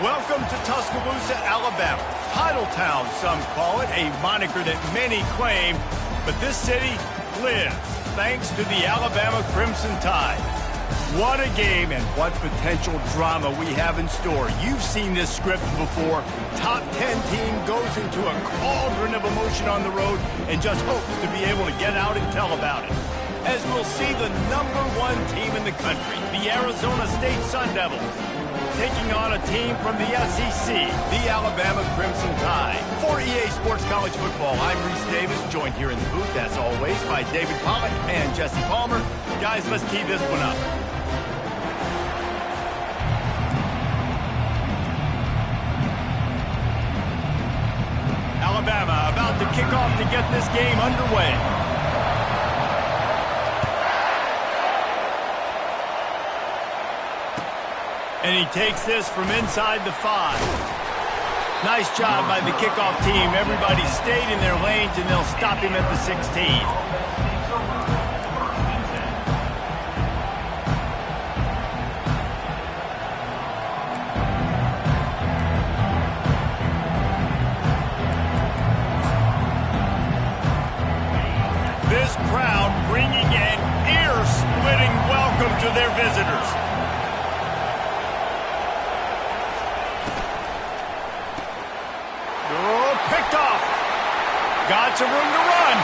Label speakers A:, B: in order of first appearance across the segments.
A: Welcome to Tuscaloosa, Alabama. Title Town, some call it, a moniker that many claim, but this city lives thanks to the Alabama Crimson Tide. What a game and what potential drama we have in store. You've seen this script before. Top 10 team goes into a cauldron of emotion on the road and just hopes to be able to get out and tell about it. As we'll see the #1 team in the country, the Arizona State Sun Devils, taking on a team from the SEC, the Alabama Crimson Tide. For EA Sports College Football, I'm Reese Davis, joined here in the booth, as always, by David Pollack and Jesse Palmer. Guys, let's tee this one up. Alabama about to kick off to get this game underway. And he takes this from inside the 5. Nice job by the kickoff team. Everybody stayed in their lanes, and they'll stop him at the 16. This crowd bringing an ear-splitting welcome to their visitors. Picked off. Got some room to run.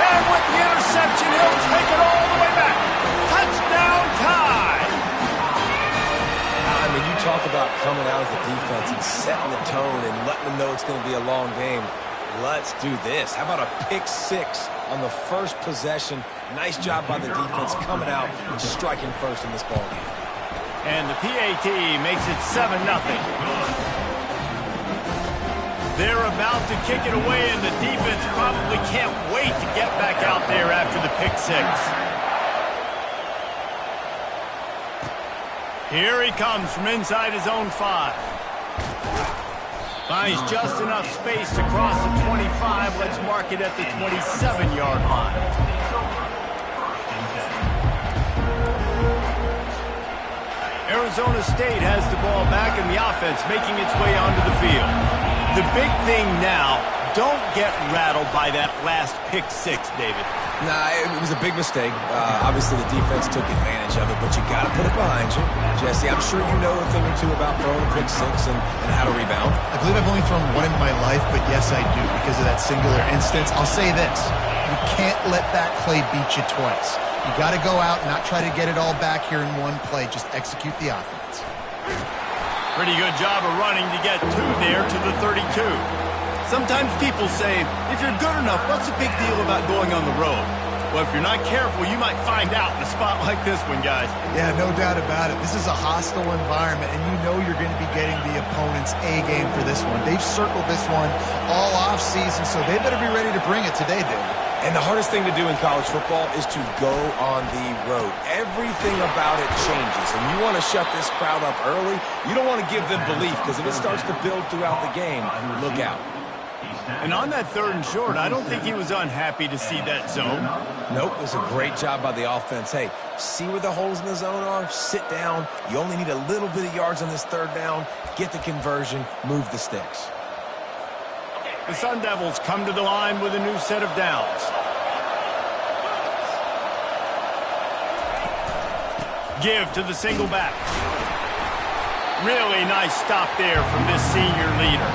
A: And with the interception, he'll take it all the way back. Touchdown Tide.
B: I mean, you talk about coming out as a defense and setting the tone and letting them know it's going to be a long game. Let's do this. How about a pick 6 on the first possession? Nice job by the defense coming out and striking first in this ballgame.
A: And the PAT makes it 7-0. They're about to kick it away, and the defense probably can't wait to get back out there after the pick 6. Here he comes from inside his own 5. Finds just enough space to cross the 25. Let's mark it at the 27-yard line. Arizona State has the ball back, and the offense making its way onto the field. The big thing now, don't get rattled by that last pick 6, David.
B: Nah, it was a big mistake. Obviously, the defense took advantage of it, but you got to put it behind you. Jesse, I'm sure you know a thing or two about throwing a pick 6 and how to rebound.
C: I believe I've only thrown one in my life, but yes, I do, because of that singular instance. I'll say this. You can't let that play beat you twice. You got to go out and not try to get it all back here in one play. Just execute the offense.
A: Pretty good job of running to get 2 there to the 32. Sometimes people say, if you're good enough, what's the big deal about going on the road? Well, if you're not careful, you might find out in a spot like this one, guys.
C: Yeah, no doubt about it. This is a hostile environment, and you know you're going to be getting the opponent's A game for this one. They've circled this one all offseason, so they better be ready to bring it today, David.
B: And the hardest thing to do in college football is to go on the road. Everything about it changes, and you want to shut this crowd up early. You don't want to give them belief, because if it starts to build throughout the game, look out.
A: And on that 3rd and short, I don't think he was unhappy to see that zone.
B: Nope, it was a great job by the offense. Hey, see where the holes in the zone are? Sit down. You only need a little bit of yards on this 3rd down. Get the conversion. Move the sticks.
A: The Sun Devils come to the line with a new set of downs. Give to the single back. Really nice stop there from this senior leader.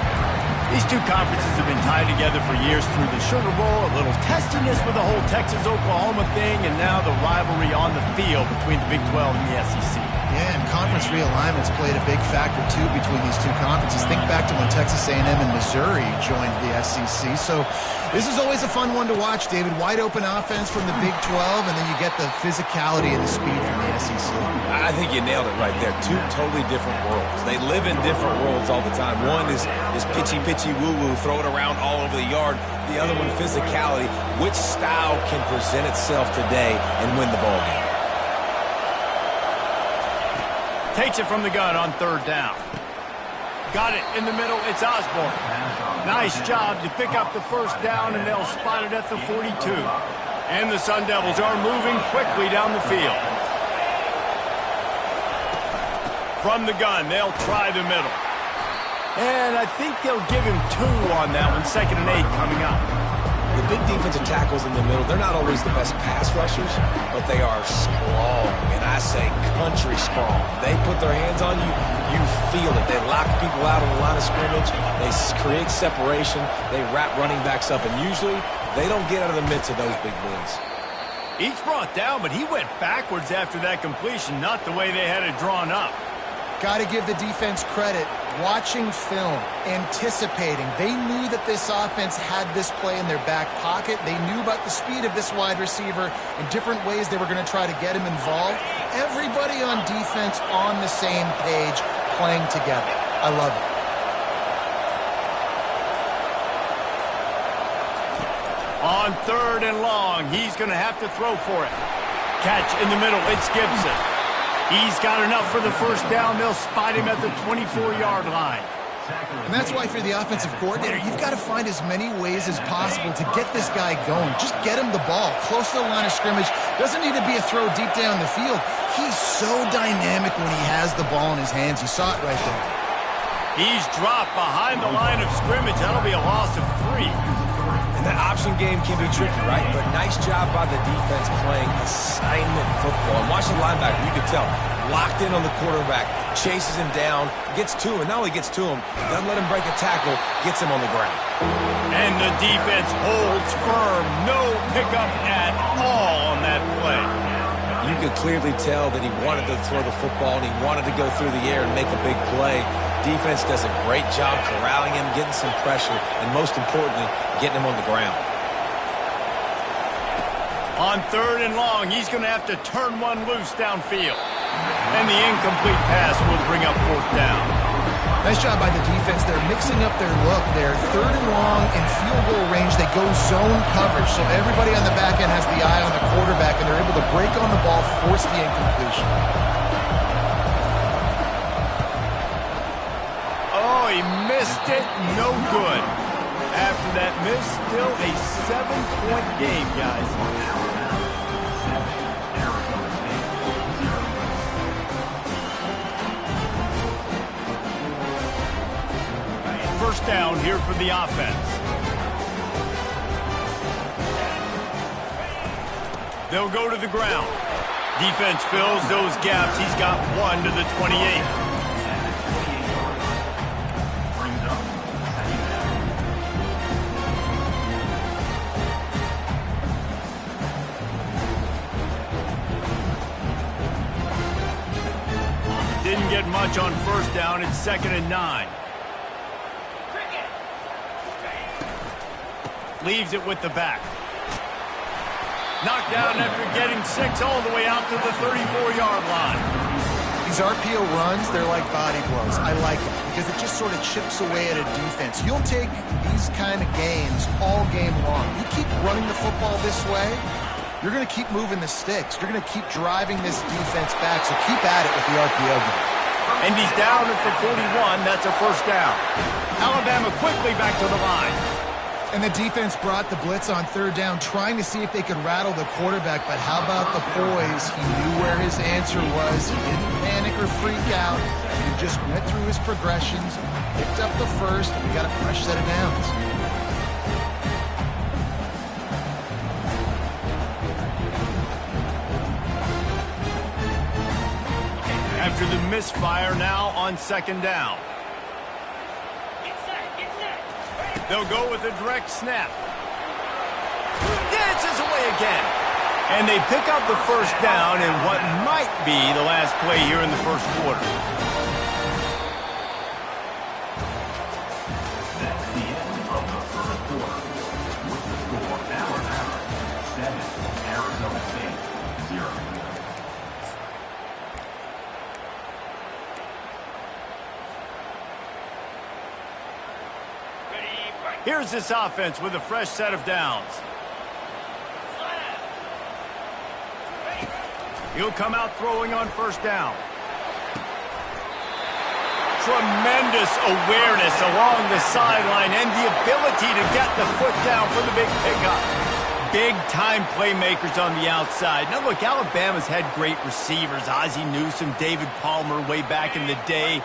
A: These two conferences have been tied together for years through the Sugar Bowl, a little testiness with the whole Texas-Oklahoma thing, and now the rivalry on the field between the Big 12 and the SEC.
C: Yeah, and conference realignments played a big factor, too, between these two conferences. Think back to when Texas A&M and Missouri joined the SEC. So this is always a fun one to watch, David. Wide open offense from the Big 12, and then you get the physicality and the speed from the SEC.
B: I think you nailed it right there. Two totally different worlds. They live in different worlds all the time. One is pitchy, woo-woo, throw it around all over the yard. The other one, physicality. Which style can present itself today and win the ball game?
A: Takes it from the gun on 3rd down. Got it in the middle. It's Osborne. Nice job to pick up the 1st down, and they'll spot it at the 42. And the Sun Devils are moving quickly down the field. From the gun, they'll try the middle. And I think they'll give him 2 on that one. 2nd and 8 coming up.
B: The big defensive tackles in the middle, they're not always the best pass rushers, but they are strong, and I say country strong. They put their hands on you, you feel it. They lock people out on the line of scrimmage. They create separation. They wrap running backs up, and usually they don't get out of the midst of those big boys.
A: Each brought down, but he went backwards after that completion, not the way they had it drawn up.
C: Got to give the defense credit. Watching film, anticipating. They knew that this offense had this play in their back pocket. They knew about the speed of this wide receiver and different ways they were going to try to get him involved. Everybody on defense on the same page, playing together. I love it.
A: On 3rd and long, he's going to have to throw for it. Catch in the middle, it's Gibson. He's got enough for the 1st down. They'll spot him at the 24-yard line.
C: And that's why, if you're the offensive coordinator, you've got to find as many ways as possible to get this guy going. Just get him the ball close to the line of scrimmage. Doesn't need to be a throw deep down the field. He's so dynamic when he has the ball in his hands. You saw it right there.
A: He's dropped behind the line of scrimmage. That'll be a loss of 3.
B: And that option game can be tricky, right? But nice job by the defense playing assignment football. And watch the linebacker, you can tell, locked in on the quarterback, chases him down, gets to him, and not only gets to him, doesn't let him break a tackle, gets him on the ground.
A: And the defense holds firm. No pickup at all on that play.
B: You could clearly tell that he wanted to throw the football and he wanted to go through the air and make a big play. Defense does a great job corralling him, getting some pressure, and most importantly, getting him on the ground.
A: On 3rd and long, he's going to have to turn one loose downfield. And the incomplete pass will bring up 4th down.
C: Nice job by the defense. They're mixing up their look there. 3rd and long in field goal range. They go zone coverage. So everybody on the back end has the eye on the quarterback, and they're able to break on the ball, force the incompletion.
A: Oh, he missed it. No good. After that miss, still a 7-point game, guys. First down here for the offense. They'll go to the ground. Defense fills those gaps. He's got 1 to the 28. Didn't get much on 1st down. It's 2nd and 9. Leaves it with the back. Knocked down after getting 6 all the way out to the 34-yard line.
C: These RPO runs, they're like body blows. I like them because it just sort of chips away at a defense. You'll take these kind of games all game long. You keep running the football this way, you're going to keep moving the sticks. You're going to keep driving this defense back, so keep at it with the RPO game.
A: And he's down at the 41. That's a 1st down. Alabama quickly back to the line.
C: And the defense brought the blitz on 3rd down, trying to see if they could rattle the quarterback. But how about the poise? He knew where his answer was. He didn't panic or freak out. He just went through his progressions, picked up the 1st, and we got a fresh set of downs.
A: After the misfire, now on 2nd down. They'll go with a direct snap. Dances away again. And they pick up the 1st down in what might be the last play here in the 1st quarter.
D: That's the end of the 1st quarter. With the score, Alabama 7, Arizona State 0.
A: Here's this offense with a fresh set of downs. He'll come out throwing on 1st down. Tremendous awareness along the sideline and the ability to get the foot down for the big pickup. Big-time playmakers on the outside. Now, look, Alabama's had great receivers. Ozzie Newsome, David Palmer way back in the day.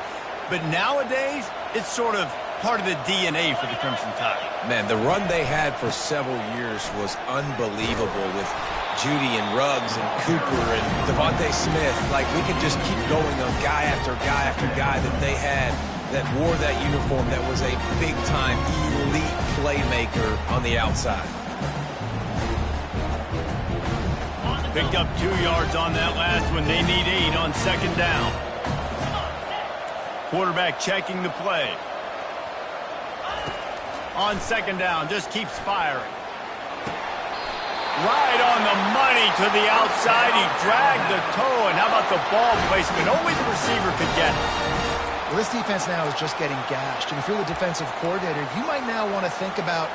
A: but nowadays, it's sort of part of the DNA for the Crimson Tide.
B: Man, the run they had for several years was unbelievable with Judy and Ruggs and Cooper and Devontae Smith. Like, we could just keep going on guy after guy after guy that they had that wore that uniform that was a big-time elite playmaker on the outside.
A: Picked up 2 yards on that last one. They need 8 on second down. Quarterback checking the play. On second down, just keeps firing. Right on the money to the outside. He dragged the toe, and how about the ball placement? Only the receiver could get it.
C: Well, this defense now is just getting gashed. And if you're the defensive coordinator, you might now want to think about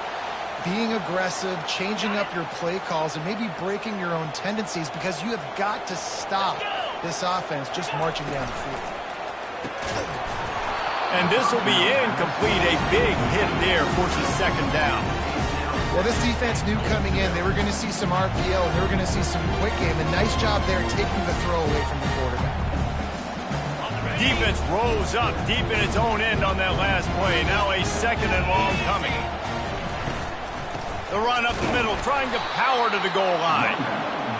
C: being aggressive, changing up your play calls, and maybe breaking your own tendencies, because you have got to stop this offense just marching down the field.
A: And this will be incomplete. A big hit there forces second down.
C: Well, this defense knew coming in they were going to see some RPO, and they were going to see some quick game. A nice job there taking the throw away from the quarterback.
A: Defense rolls up deep in its own end on that last play. Now a second and long coming. The run up the middle, trying to power to the goal line.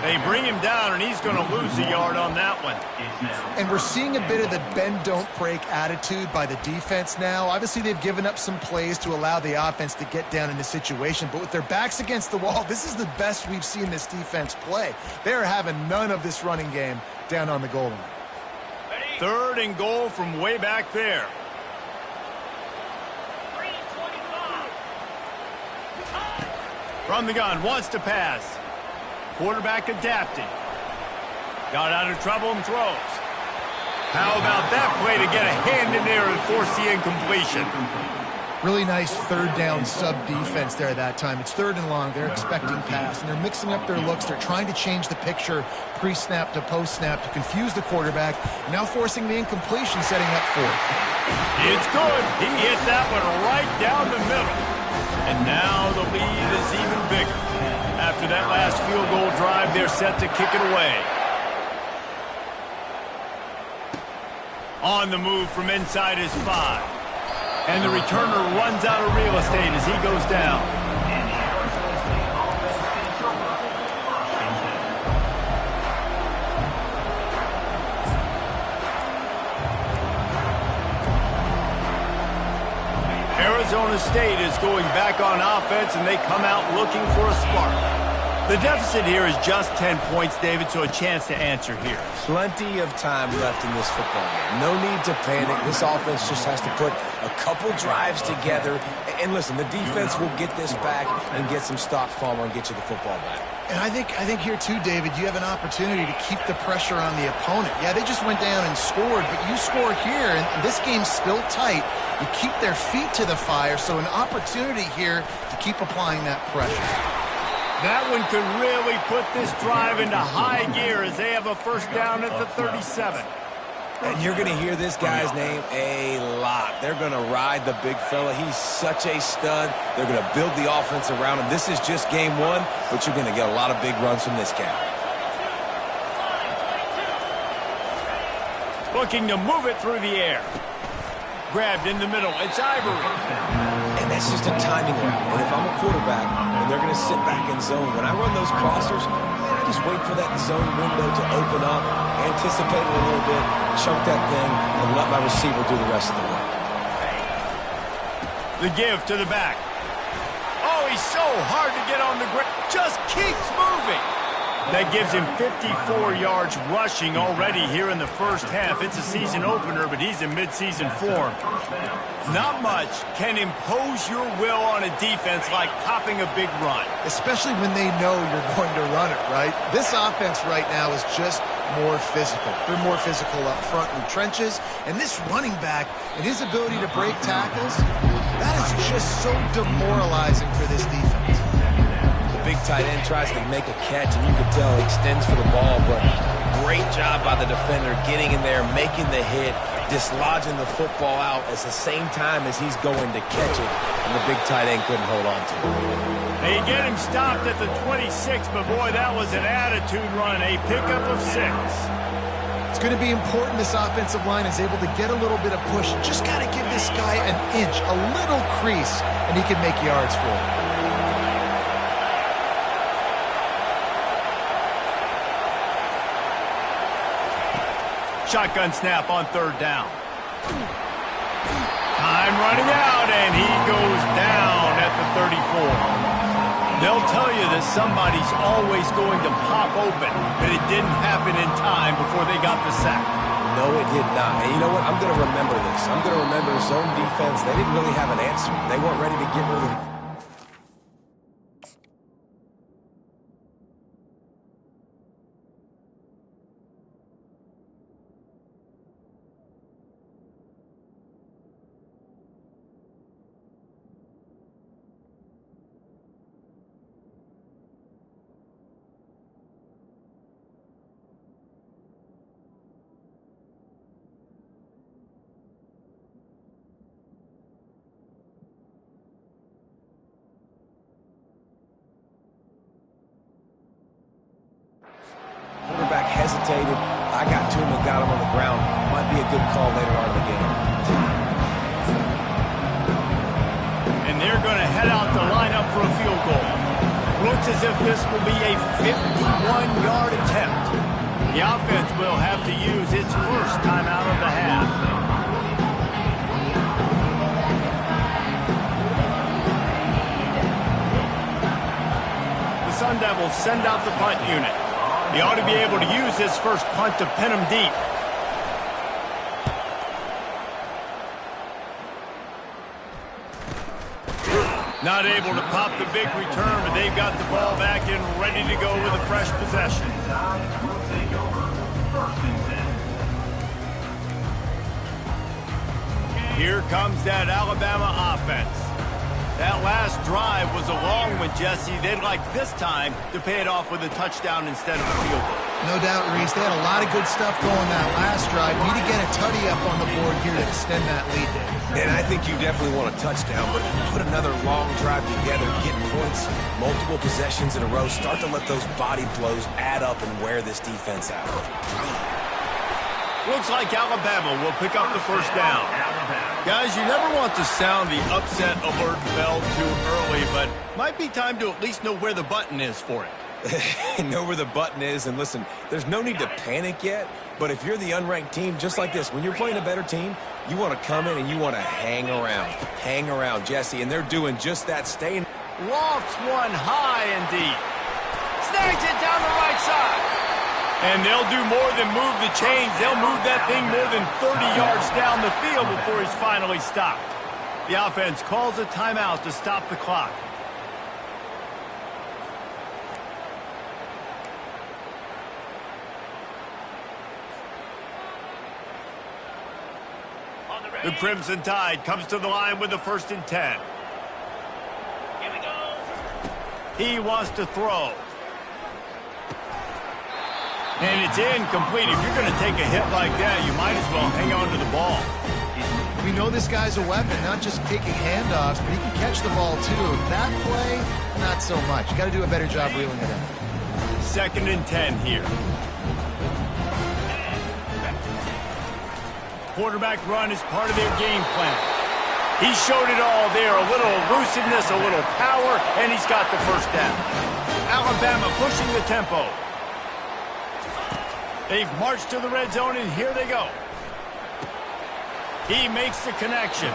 A: They bring him down, and he's going to lose a yard on that one.
C: And we're seeing a bit of the bend, don't break attitude by the defense now. Obviously, they've given up some plays to allow the offense to get down in the situation. But with their backs against the wall, this is the best we've seen this defense play. They're having none of this running game down on the goal line.
A: Third and goal from way back there. From the gun, wants to pass. Quarterback adapting. Got out of trouble and throws. How about that play to get a hand in there and force the incompletion?
C: Really nice third down sub defense there that time. It's third and long. They're expecting pass, and they're mixing up their looks. They're trying to change the picture pre-snap to post-snap to confuse the quarterback. Now forcing the incompletion, setting up fourth.
A: It's good. He hit that one right down the middle. And now the lead is even bigger. After that last field goal drive, they're set to kick it away. On the move from inside his 5. And the returner runs out of real estate as he goes down. Arizona State is going back on offense, and they come out looking for a spark. The deficit here is just 10 points, David, so a chance to answer here.
B: Plenty of time left in this football game. No need to panic. This offense just has to put a couple drives together. And listen, the defense will get this back and get some stops following and get you the football back.
C: And I think here too, David, you have an opportunity to keep the pressure on the opponent. Yeah, they just went down and scored, but you score here, and this game's still tight. You keep their feet to the fire, so an opportunity here to keep applying that pressure.
A: That one could really put this drive into high gear as they have a first down at the 37.
B: And you're going to hear this guy's name a lot. They're going to ride the big fella. He's such a stud. They're going to build the offense around him. This is just game one, but you're going to get a lot of big runs from this guy.
A: Looking to move it through the air. Grabbed in the middle. It's Ivory.
B: And that's just a timing route. And if I'm a quarterback and they're going to sit back in zone, when I run those crossers, I just wait for that zone window to open up, anticipate it a little bit, choke that thing, and let my receiver do the rest of the work.
A: The give to the back. Oh, he's so hard to get on the ground. Just keeps moving. That gives him 54 yards rushing already here in the first half. It's a season opener, but he's in midseason form. Not much can impose your will on a defense like popping a big run.
C: Especially when they know you're going to run it, right? This offense right now is just more physical. They're more physical up front in the trenches. And this running back and his ability to break tackles, that is just so demoralizing for this defense.
B: Big tight end tries to make a catch, and you can tell he extends for the ball, but great job by the defender getting in there, making the hit, dislodging the football out at the same time as he's going to catch it, and the big tight end couldn't hold on to it.
A: They get him stopped at the 26, but boy, that was an attitude run, a pickup of 6.
C: It's going to be important this offensive line is able to get a little bit of push. Just got to give this guy an inch, a little crease, and he can make yards for it.
A: Shotgun snap on third down. Time running out, and he goes down at the 34. They'll tell you that somebody's always going to pop open, but it didn't happen in time before they got the sack.
B: No, it did not. And you know what? I'm going to remember this. I'm going to remember zone defense. They didn't really have an answer. They weren't ready to get rid of it. Quarterback hesitated. I got to him and got him on the ground. Might be a good call later on in the game.
A: And they're going to head out to line up for a field goal. Looks as if this will be a 51-yard attempt. The offense will have to use its first timeout of the half. The Sun Devils send out the punt unit. He ought to be able to use his first punt to pin him deep. Not able to pop the big return, but they've got the ball back and ready to go with a fresh possession. Here comes that Alabama offense. That last drive was a long one, Jesse. They'd like this time to pay it off with a touchdown instead of a field goal.
C: No doubt, Reese. They had a lot of good stuff going that last drive. Need to get a tutty up on the board here to extend that lead there.
B: And I think you definitely want a touchdown, but put another long drive together, get points, multiple possessions in a row, start to let those body blows add up and wear this defense out.
A: Looks like Alabama will pick up the first down. Guys, you never want to sound the upset alert bell too early, but might be time to at least know where the button is for it.
B: Know where the button is, and listen, there's no need to panic yet, but if you're the unranked team, just like this, when you're playing a better team, you want to come in and you want to hang around, Jesse, and they're doing just that, staying.
A: Lofts one high and deep. Snags it down the right side. And they'll do more than move the chains. They'll move that thing more than 30 yards down the field before he's finally stopped. The offense calls a timeout to stop the clock. The Crimson Tide comes to the line with the 1st and 10. Here we go. He wants to throw. And it's incomplete. If you're going to take a hit like that, you might as well hang on to the ball.
C: We know this guy's a weapon, not just taking handoffs, but he can catch the ball too. That play, not so much. You got to do a better job reeling it in.
A: 2nd and 10 here. Quarterback run is part of their game plan. He showed it all there. A little elusiveness, a little power, and he's got the first down. Alabama pushing the tempo. They've marched to the red zone, and here they go. He makes the connection.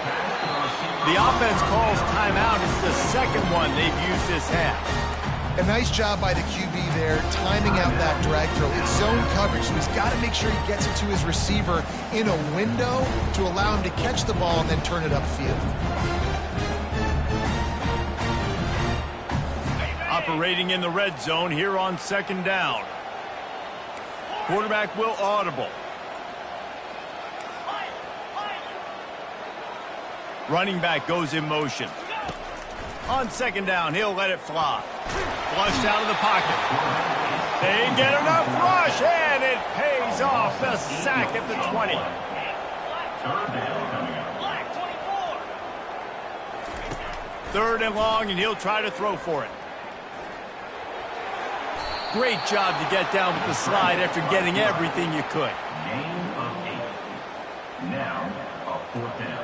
A: The offense calls timeout. It's the second one they've used this half.
C: A nice job by the QB there, timing out that drag throw. It's zone coverage, so he's got to make sure he gets it to his receiver in a window to allow him to catch the ball and then turn it upfield.
A: Operating in the red zone here on 2nd down. Quarterback will audible. Running back goes in motion. On 2nd down, he'll let it fly. Flushed out of the pocket. They get enough rush, and it pays off. The sack at the 20. Third and long, and he'll try to throw for it. Great job to get down with the slide after getting everything you could.
D: Gain of 8. Now, a 4th down.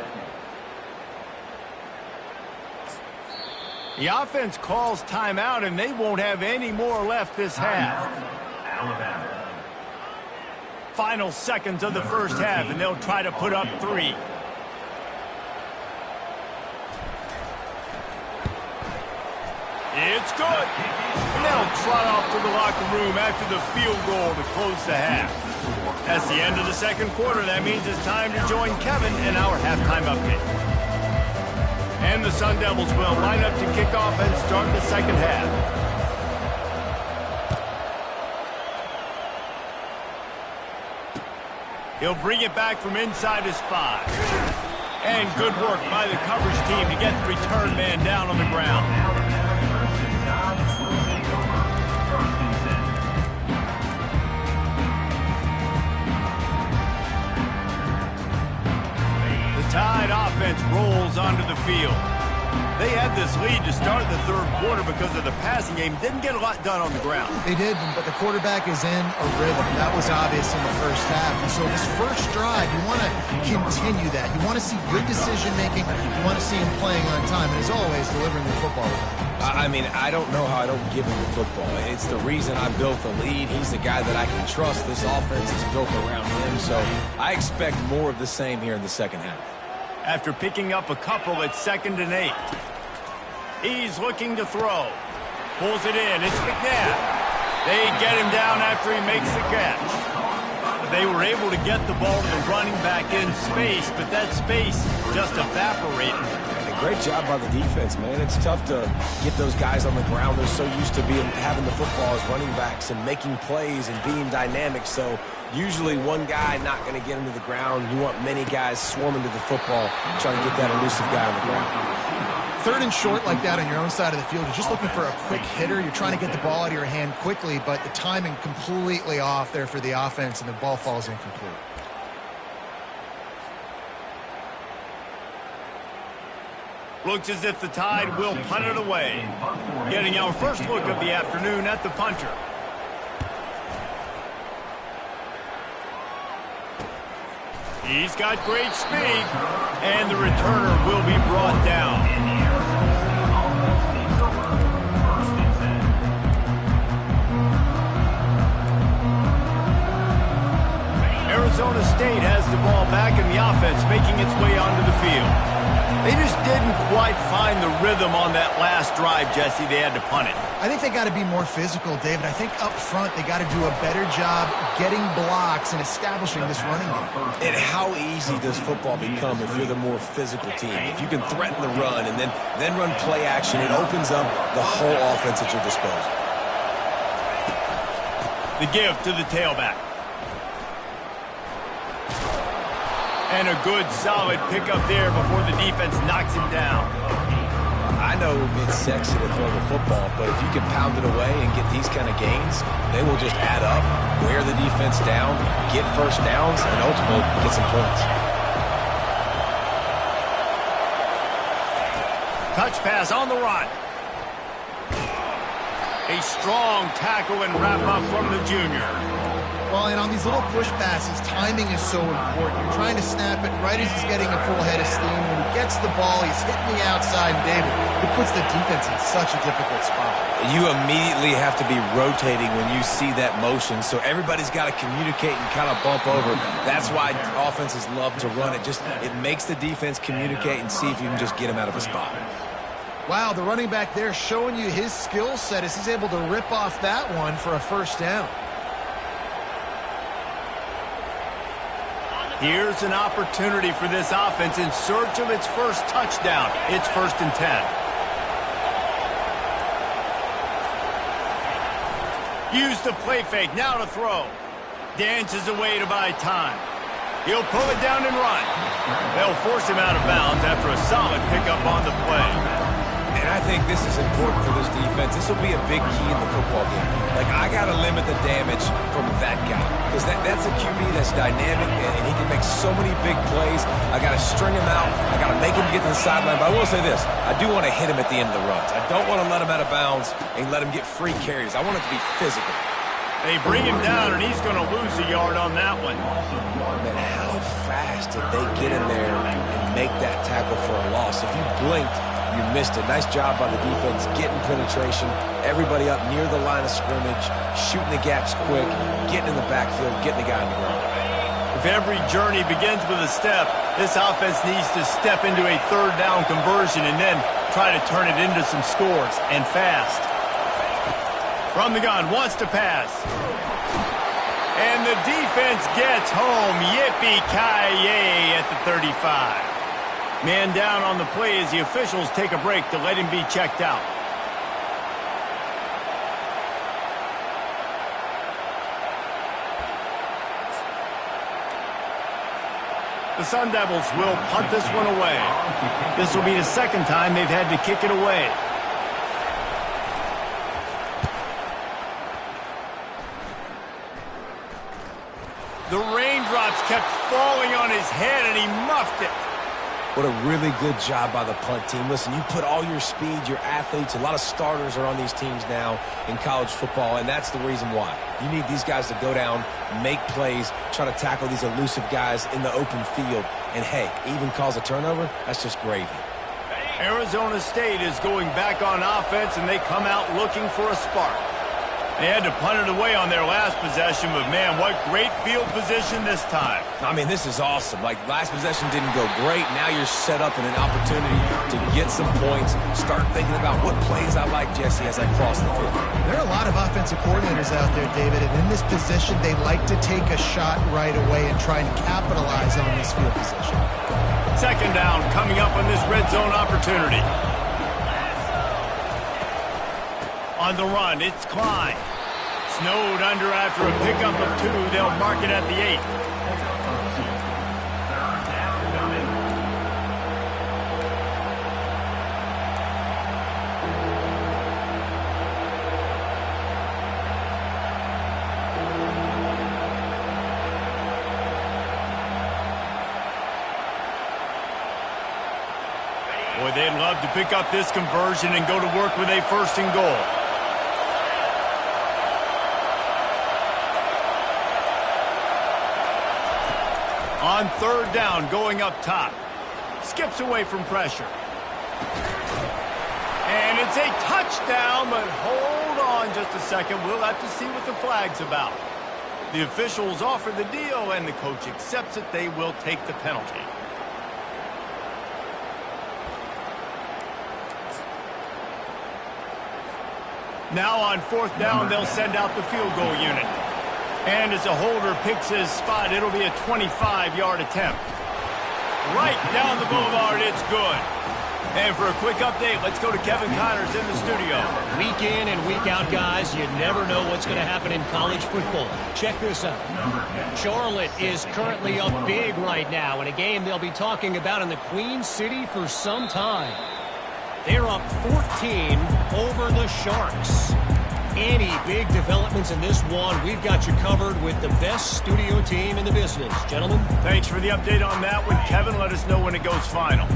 A: The offense calls timeout, and they won't have any more left this half.
D: Alabama.
A: Final seconds of the first half, and they'll try to put up 3. It's good. And they'll trot off to the locker room after the field goal to close the half. That's the end of the second quarter. That means it's time to join Kevin in our halftime update. And the Sun Devils will line up to kick off and start the second half. He'll bring it back from inside his 5. And good work by the coverage team to get the return man down on the ground. Tide offense rolls onto the field. They had this lead to start the third quarter because of the passing game. Didn't get a lot done on the ground.
C: They did, but the quarterback is in a rhythm. That was obvious in the first half. And so this first drive, you want to continue that. You want to see good decision-making. You want to see him playing on time. And as always, delivering the football.
B: I mean, I don't know how I don't give him the football. It's the reason I built the lead. He's the guy that I can trust. This offense is built around him. So I expect more of the same here in the second half.
A: After picking up a couple at 2nd and 8. He's looking to throw. Pulls it in. It's McNabb. They get him down after he makes the catch. They were able to get the ball to the running back in space, but that space just evaporated.
B: And a great job by the defense, man. It's tough to get those guys on the ground. They're so used to having the football as running backs and making plays and being dynamic. So usually one guy not going to get him to the ground. You want many guys swarming to the football, trying to get that elusive guy on the ground.
C: 3rd and short like that on your own side of the field. You're just looking for a quick hitter. You're trying to get the ball out of your hand quickly, but the timing completely off there for the offense, and the ball falls incomplete.
A: Looks as if the Tide will punt it away. Getting our first look of the afternoon at the punter. He's got great speed, and the returner will be brought down. Arizona State has the ball back in the offense, making its way onto the field. They just didn't quite find the rhythm on that last drive, Jesse. They had to punt it.
C: I think they got to be more physical, David. I think up front they got to do a better job getting blocks and establishing this running game.
B: And how easy does football become if you're the more physical team? If you can threaten the run and then run play action, it opens up the whole offense at your disposal.
A: The give to the tailback. And a good, solid pickup there before the defense knocks him down.
B: I know it's sexy to throw the football, but if you can pound it away and get these kind of gains, they will just add up, wear the defense down, get first downs, and ultimately get some points.
A: Touch pass on the run. A strong tackle and wrap up from the junior.
C: Well, and on these little push passes, timing is so important. You're trying to snap it right as he's getting a full head of steam. When he gets the ball, he's hitting the outside, and David, it puts the defense in such a difficult spot.
B: You immediately have to be rotating when you see that motion, so everybody's got to communicate and kind of bump over. That's why offenses love to run it. It makes the defense communicate and see if you can just get him out of a spot.
C: Wow, the running back there showing you his skill set as he's able to rip off that one for a first down.
A: Here's an opportunity for this offense in search of its first touchdown. It's 1st and 10. Use the play fake, now to throw. Dances away to buy time. He'll pull it down and run. They'll force him out of bounds after a solid pickup on the play.
B: And I think this is important for this defense. This will be a big key in the football game. Like, I got to limit the damage from that guy. Because that's a QB that's dynamic, and he can make so many big plays. I got to string him out. I got to make him get to the sideline. But I will say this. I do want to hit him at the end of the runs. I don't want to let him out of bounds and let him get free carries. I want it to be physical.
A: They bring him down, and he's going to lose a yard on that one.
B: Man, how fast did they get in there and make that tackle for a loss? If you blinked, you missed it. Nice job by the defense getting penetration. Everybody up near the line of scrimmage, shooting the gaps quick, getting in the backfield, getting the guy on the ground.
A: If every journey begins with a step, this offense needs to step into a third down conversion and then try to turn it into some scores, and fast. From the gun, wants to pass. And the defense gets home. Yippee-ki-yay at the 35. Man down on the play as the officials take a break to let him be checked out. The Sun Devils will punt this one away. This will be the second time they've had to kick it away. The raindrops kept falling on his head, and he muffed it.
B: What a really good job by the punt team. Listen, you put all your speed, your athletes, a lot of starters are on these teams now in college football, and that's the reason why. You need these guys to go down, make plays, try to tackle these elusive guys in the open field, and hey, even cause a turnover, that's just gravy.
A: Arizona State is going back on offense, and they come out looking for a spark. They had to punt it away on their last possession, but man, what great field position this time.
B: I mean, this is awesome. Like, last possession didn't go great. Now you're set up in an opportunity to get some points. Start thinking about what plays I like, Jesse, as I cross the field.
C: There are a lot of offensive coordinators out there, David, and in this position, they like to take a shot right away and try and capitalize on this field position.
A: Second down coming up on this red zone opportunity. On the run, it's Klein. Snowed under after a pickup of 2. They'll mark it at the 8. Boy, they'd love to pick up this conversion and go to work with a first and goal. On third down, going up top. Skips away from pressure. And it's a touchdown, but hold on just a second. We'll have to see what the flag's about. The officials offer the deal, and the coach accepts it. They will take the penalty. Now on fourth down, they'll send out the field goal unit. And as a holder picks his spot, it'll be a 25-yard attempt. Right down the boulevard, it's good. And for a quick update, let's go to Kevin Connors in the studio.
E: Week in and week out, guys, you never know what's going to happen in college football. Check this out. Charlotte is currently up big right now in a game they'll be talking about in the Queen City for some time. They're up 14 over the Sharks. Any big developments in this one, we've got you covered with the best studio team in the business. Gentlemen.
A: Thanks for the update on that one, Kevin. Let us know when it goes final.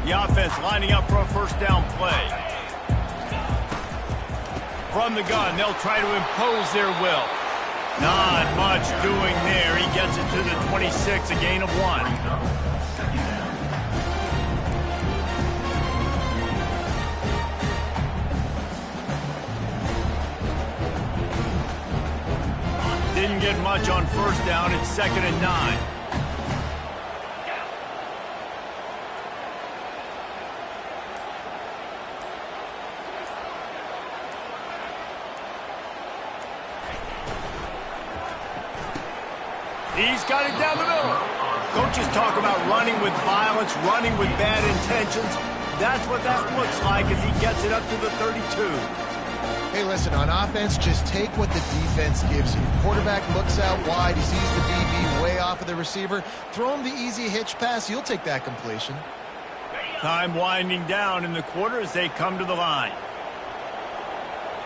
A: The offense lining up for a first down play. From the gun, they'll try to impose their will. Not much doing there. He gets it to the 26, a gain of 1. Didn't get much on first down. It's 2nd and 9. He's got it down the middle. Coaches talk about running with violence, running with bad intentions. That's what that looks like as he gets it up to the 32.
C: Hey, listen, on offense, just take what the defense gives you. Quarterback looks out wide. He sees the DB way off of the receiver. Throw him the easy hitch pass. You'll take that completion.
A: Time winding down in the quarter as they come to the line.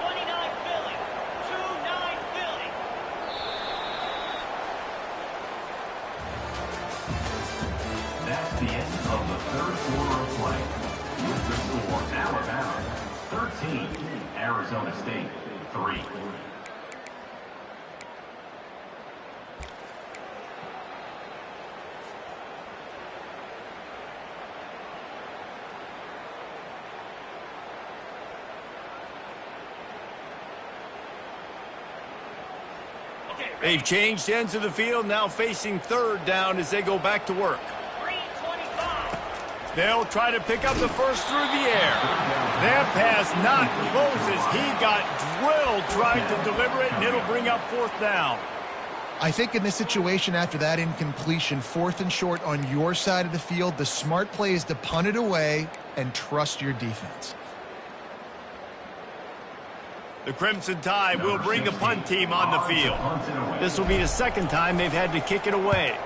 F: 29 Philly, 2
D: That's the end of the third quarter of play. With the score, Alabama 13, Arizona State 3.
A: They've changed ends of the field, now facing third down as they go back to work. They'll try to pick up the first through the air. That pass not close as he got drilled trying to deliver it, and it'll bring up fourth down.
C: I think in this situation after that incompletion, 4th and short on your side of the field, the smart play is to punt it away and trust your defense.
A: The Crimson Tide will bring the punt team on the field. This will be the second time they've had to kick it away.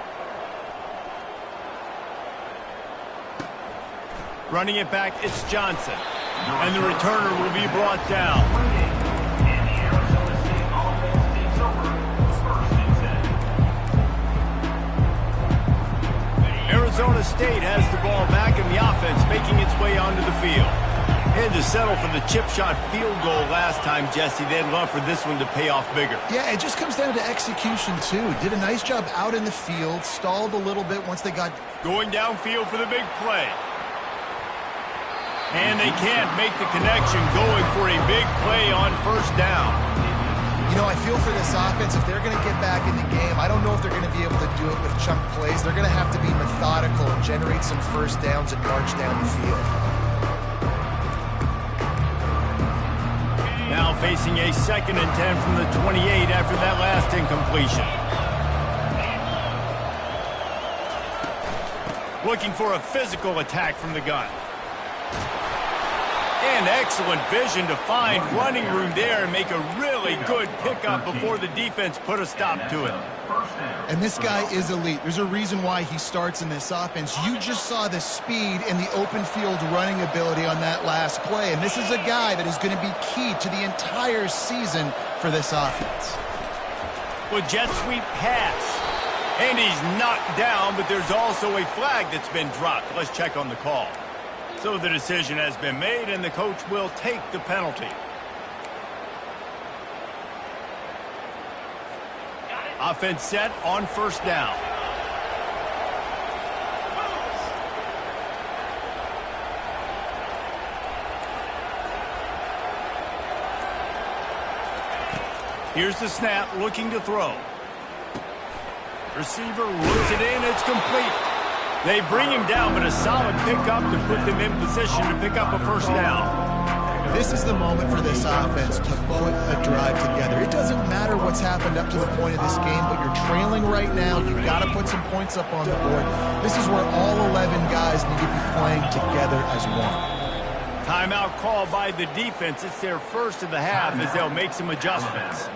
A: Running it back, it's Johnson. And the returner will be brought down. Arizona State has the ball back in the offense, making its way onto the field. Had to settle for the chip shot field goal last time, Jesse. They'd love for this one to pay off bigger.
C: Yeah, it just comes down to execution, too. Did a nice job out in the field, stalled a little bit once they got...
A: Going downfield for the big play. And they can't make the connection, going for a big play on first down.
C: You know, I feel for this offense, if they're going to get back in the game, I don't know if they're going to be able to do it with chunk plays. They're going to have to be methodical and generate some first downs and march down the field.
A: Now facing a 2nd and 10 from the 28 after that last incompletion. Looking for a physical attack from the gun. And excellent vision to find running room there and make a really good pickup before the defense put a stop to it.
C: And this guy is elite. There's a reason why he starts in this offense. You just saw the speed and the open field running ability on that last play. And this is a guy that is going to be key to the entire season for this offense.
A: Well, jet sweep pass. And he's knocked down, but there's also a flag that's been dropped. Let's check on the call. So the decision has been made, and the coach will take the penalty. Offense set on first down. Here's the snap, looking to throw. Receiver looks it in, it's complete. They bring him down, but a solid pickup to put them in position to pick up a first down.
C: This is the moment for this offense to put a drive together. It doesn't matter what's happened up to the point of this game, but you're trailing right now. You've got to put some points up on the board. This is where all 11 guys need to be playing together as one.
A: Timeout called by the defense. It's their first of the half as they'll make some adjustments.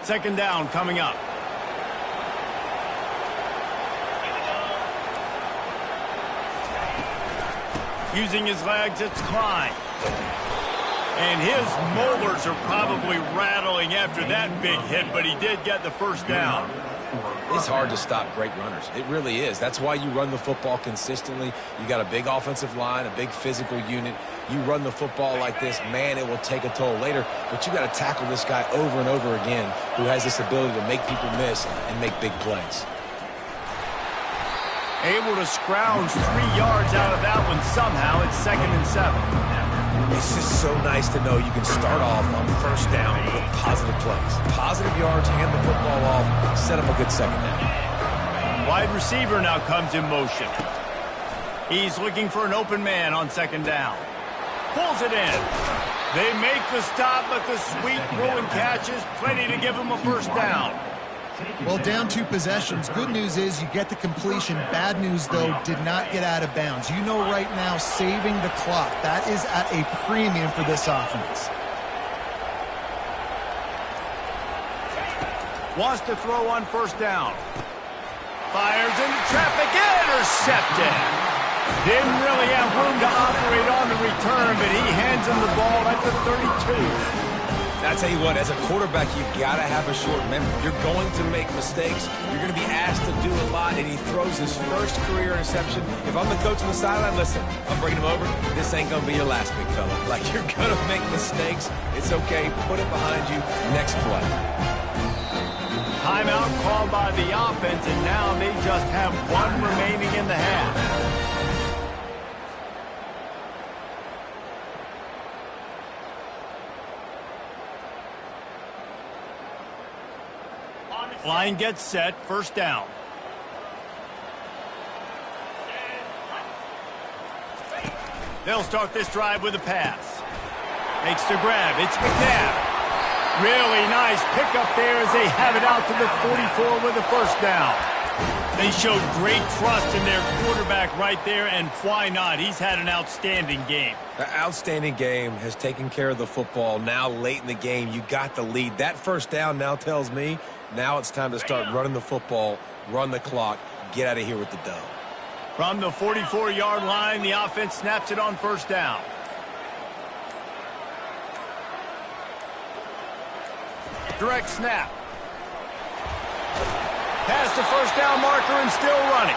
A: Second down coming up. Using his legs, it's Klein. And his molars are probably rattling after that big hit, but he did get the first down.
B: It's hard to stop great runners. It really is. That's why you run the football consistently. You got a big offensive line, a big physical unit. You run the football like this, man, it will take a toll later. But you got to tackle this guy over and over again who has this ability to make people miss and make big plays.
A: Able to scrounge 3 yards out of that one somehow. It's 2nd and 7.
B: It's just so nice to know you can start off on first down with positive plays. Positive yards, hand the football off, set up a good second down.
A: Wide receiver now comes in motion. He's looking for an open man on second down. Pulls it in. They make the stop, but the sweet throw and catch is plenty to give him a first down.
C: Well, down 2 possessions. Good news is you get the completion. Bad news, though, did not get out of bounds. You know right now, saving the clock. That is at a premium for this offense.
A: Wants to throw on first down. Fires into traffic. Intercepted. Didn't really have room to operate on the return, but he hands him the ball at the 32.
B: I tell you what, as a quarterback, you got to have a short memory. You're going to make mistakes. You're going to be asked to do a lot, and he throws his first career interception. If I'm the coach on the sideline, listen, I'm bringing him over. This ain't going to be your last, big fella. Like, you're going to make mistakes. It's okay. Put it behind you. Next play.
A: Timeout called by the offense, and now they just have one remaining in the half. Line gets set, first down. They'll start this drive with a pass. Makes the grab. It's McNabb. Really nice pickup there as they have it out to the 44 with the first down. They showed great trust in their quarterback right there, and why not? He's had an outstanding game.
B: The outstanding game has taken care of the football. Now late in the game, you got the lead. That first down now tells me now it's time to start running the football, run the clock, get out of here with the dub.
A: From the 44-yard line, the offense snaps it on first down. Direct snap. Past the first down marker and still running.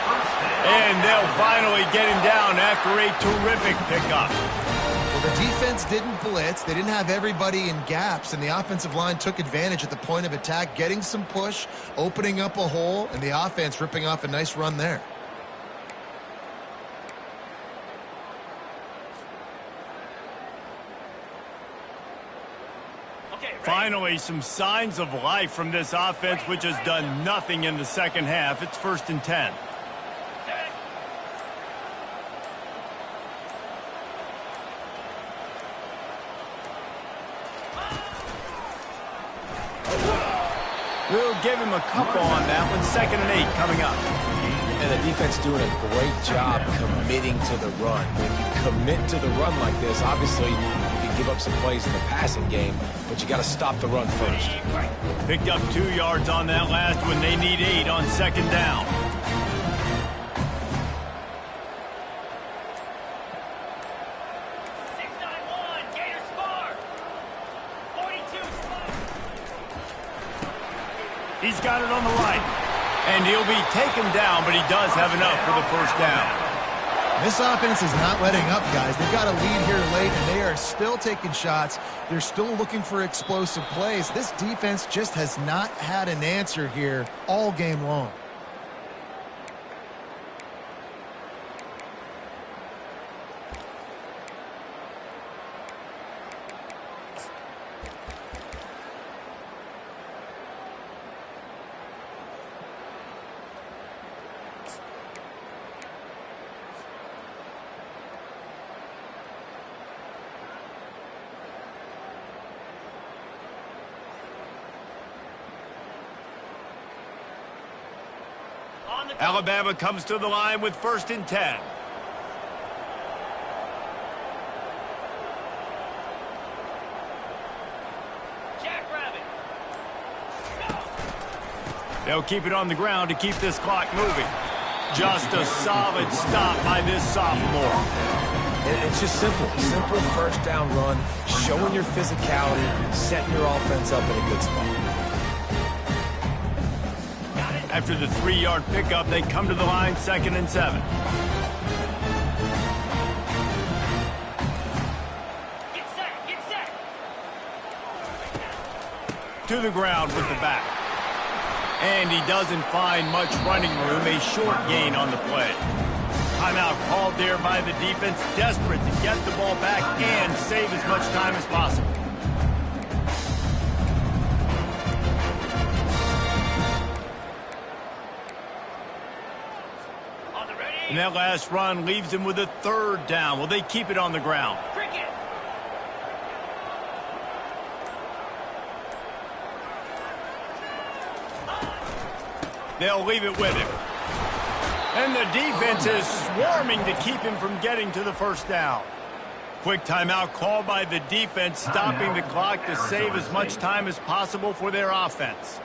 A: And they'll finally get him down after a terrific pickup.
C: Well, the defense didn't blitz. They didn't have everybody in gaps, and the offensive line took advantage at the point of attack, getting some push, opening up a hole, and the offense ripping off a nice run there.
A: Finally, some signs of life from this offense, which has done nothing in the second half. It's 1st and 10. We'll give him a couple on that one. 2nd and 8 coming up.
B: And the defense doing a great job committing to the run. When you commit to the run like this, obviously you can give up some plays in the passing game, but you got to stop the run first.
A: Picked up 2 yards on that last one. They need 8 on 2nd down. He's got it on the line. And he'll be taken down, but he does have enough for the first down.
C: This offense is not letting up, guys. They've got a lead here late, and they are still taking shots. They're still looking for explosive plays. This defense just has not had an answer here all game long.
A: Alabama comes to the line with 1st and 10. Jackrabbit. They'll keep it on the ground to keep this clock moving. Just a solid stop by this sophomore.
B: And it's just simple. Simple first down run, showing your physicality, setting your offense up in a good spot.
A: After the 3-yard pickup, they come to the line 2nd and 7. Get set. To the ground with the back. And he doesn't find much running room, a short gain on the play. Timeout called there by the defense, desperate to get the ball back and save as much time as possible. And that last run leaves him with a 3rd down. Will they keep it on the ground? They'll leave it with him. And the defense is swarming to keep him from getting to the first down. Quick timeout called by the defense, stopping the clock to save as much time as possible for their offense.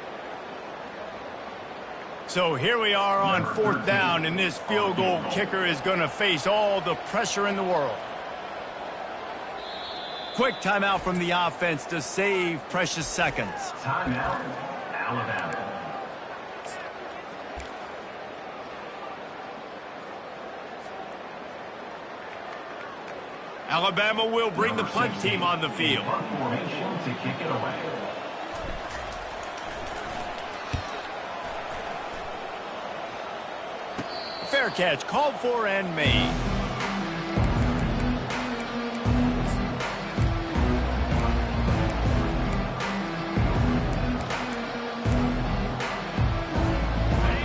A: So here we are on 4th down, and this field goal kicker is going to face all the pressure in the world. Quick timeout from the offense to save precious seconds.
D: Timeout, Alabama.
A: Alabama will bring the punt team on the field.
D: Punt formation to kick it away.
A: Fair catch called for and made.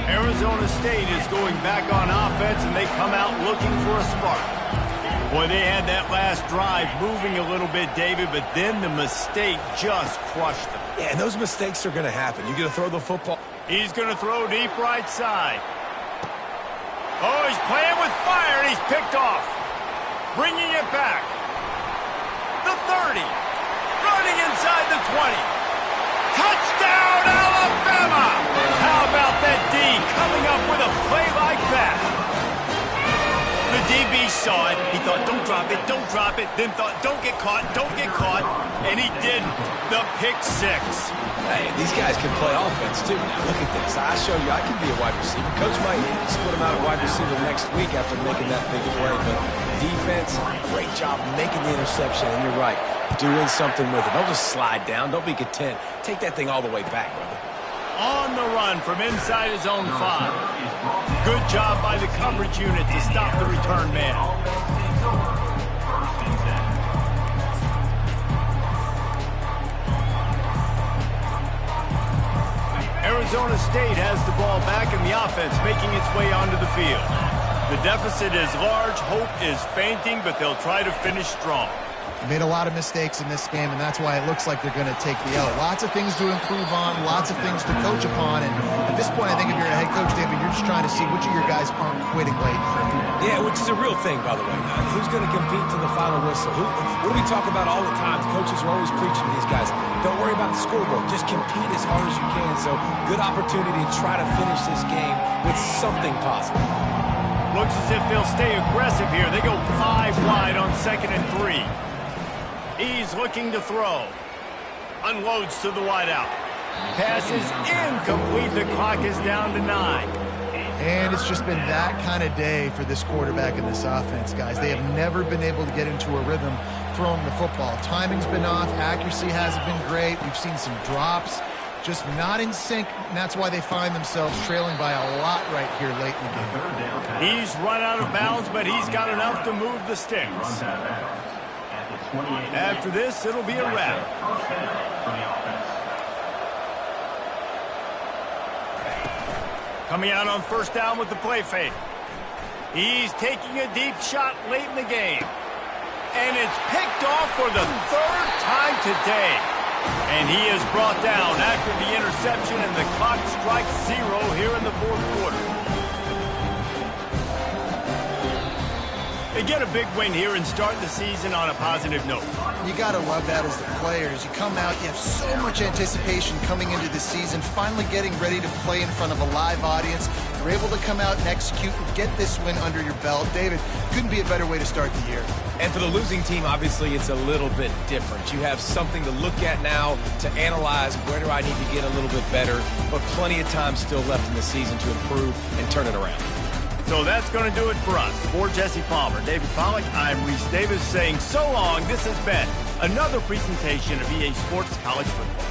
A: Arizona State is going back on offense, and they come out looking for a spark. Boy, they had that last drive moving a little bit, David, but then the mistake just crushed them.
B: Yeah, and those mistakes are going to happen. You're going to throw the football.
A: He's going to throw deep right side. Oh, he's playing with fire, and he's picked off. Bringing it back. The 30. Running inside the 20. Touchdown, Alabama! How about that D coming up with a play like that? The DB saw it. He thought, don't drop it, then thought, don't get caught, and he did the pick six.
B: Hey, these guys can play offense, too. Now, look at this. I show you I can be a wide receiver. Coach might split him out at wide receiver next week after making that big play, but defense, great job making the interception, and you're right, doing something with it. Don't just slide down. Don't be content. Take that thing all the way back, brother.
A: On the run from inside his own 5. Good job by the coverage unit to stop the return man. Arizona State has the ball back and the offense making its way onto the field. The deficit is large, hope is fainting, but they'll try to finish strong.
C: Made a lot of mistakes in this game, and that's why it looks like they're going to take the L. Lots of things to improve on, lots of things to coach upon, and at this point, I think if you're a head coach, David, you're just trying to see which of your guys aren't quitting late.
B: Yeah, which is a real thing, by the way. Who's going to compete to the final whistle? What do we talk about all the time? The coaches are always preaching to these guys. Don't worry about the scoreboard. Just compete as hard as you can. So, good opportunity to try to finish this game with something positive.
A: Looks as if they'll stay aggressive here. They go 5 wide on 2nd and 3. He's looking to throw. Unloads to the wideout. Pass is incomplete. The clock is down to 9.
C: And it's just been that kind of day for this quarterback and this offense, guys. They have never been able to get into a rhythm throwing the football. Timing's been off. Accuracy hasn't been great. We've seen some drops. Just not in sync, and that's why they find themselves trailing by a lot right here late in the game.
A: He's run out of bounds, but he's got enough to move the sticks. After this, it'll be a wrap. Coming out on 1st down with the play fake. He's taking a deep shot late in the game. And it's picked off for the 3rd time today. And he is brought down after the interception, and the clock strikes 0 here in the 4th quarter. They get a big win here and start the season on a positive note.
C: You got to love that as the players. You come out, you have so much anticipation coming into the season, finally getting ready to play in front of a live audience. You're able to come out and execute and get this win under your belt. David, couldn't be a better way to start the year.
B: And for the losing team, obviously, it's a little bit different. You have something to look at now to analyze where do I need to get a little bit better, but plenty of time still left in the season to improve and turn it around.
A: So that's going to do it for us. For Jesse Palmer, David Pollack, I'm Reese Davis saying so long. This has been another presentation of EA Sports College Football.